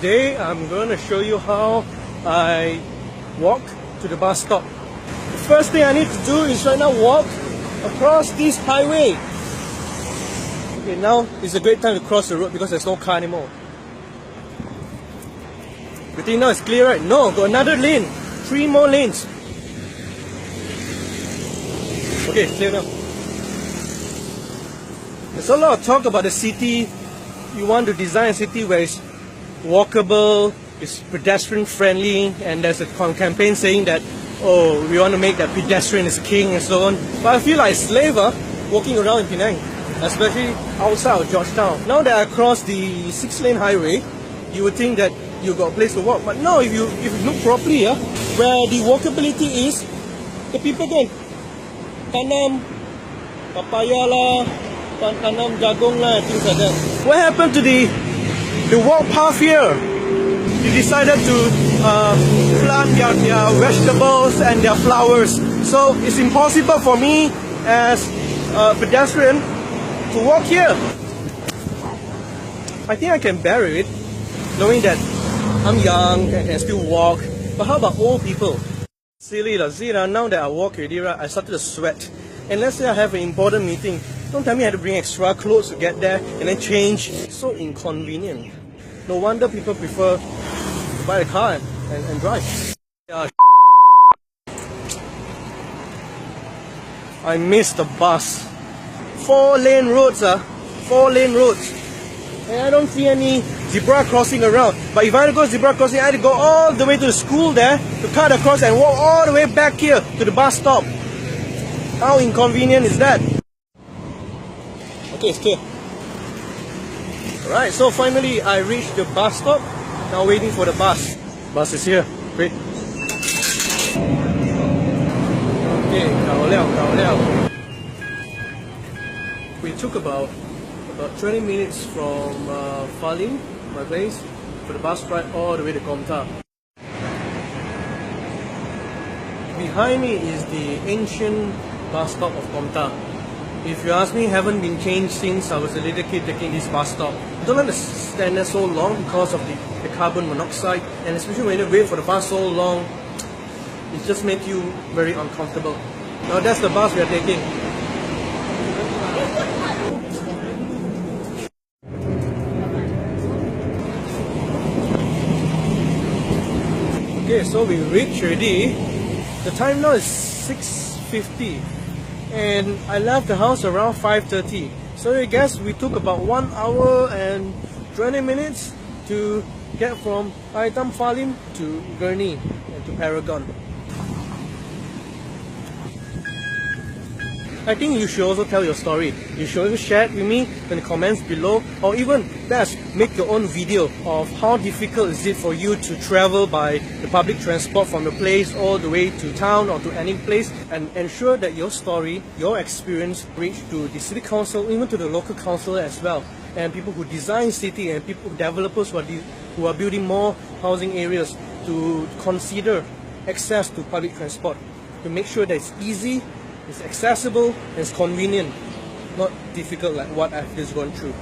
Today I'm going to show you how I walk to the bus stop. The first thing I need to do is right now walk across this highway. Okay, now is a great time to cross the road because there's no car anymore. You think now it's clear, right? No, got another lane. 3 more lanes. Okay, clear now. There's a lot of talk about the city. You want to design a city where it's walkable, it's pedestrian friendly, and there's a campaign saying that, oh, we want to make that pedestrian is king and so on. But I feel like a slave walking around in Penang, especially outside of Georgetown. Now that I crossed the 6-lane highway, you would think that you got a place to walk. But no, if you look properly, where the walkability is, the people can tanam papaya lah, tanam jagung lah, things like that. What happened to the walk path here? They decided to plant their vegetables and their flowers. So it's impossible for me as a pedestrian to walk here. I think I can bear it, knowing that I'm young and can still walk. But how about old people? Silly lah, see now that I walk already, right, I started to sweat. And let's say I have an important meeting. Don't tell me I have to bring extra clothes to get there and then change. It's so inconvenient. No wonder people prefer to buy a car and drive. Yeah. I missed the bus. 4-lane roads, 4-lane roads. And I don't see any zebra crossing around. But if I had to go zebra crossing, I had to go all the way to the school there to cut across and walk all the way back here to the bus stop. How inconvenient is that? Okay, it's clear. Alright, so finally I reached the bus stop. Now waiting for the bus. Bus is here. Great. Okay, gao liao. We took about 20 minutes from Falim, my place, for the bus ride all the way to Komta. Behind me is the ancient bus stop of Komta. If you ask me, haven't been changed since I was a little kid taking this bus stop. I don't understand that so long because of the carbon monoxide, and especially when you wait for the bus so long, it just makes you very uncomfortable. Now that's the bus we are taking. Okay, so we reached already. The time now is 6:50 and I left the house around 5:30. So I guess we took about 1 hour and 20 minutes to get from Aitam Falim to Gurney and to Paragon. I think you should also tell your story. You should also share it with me in the comments below, or even best, make your own video of how difficult is it for you to travel by the public transport from your place all the way to town or to any place, and ensure that your story, your experience reach to the city council, even to the local council as well, and people who design city and people, developers who are building more housing areas to consider access to public transport, to make sure that it's easy, it's accessible, and it's convenient, not difficult like what I've just gone through.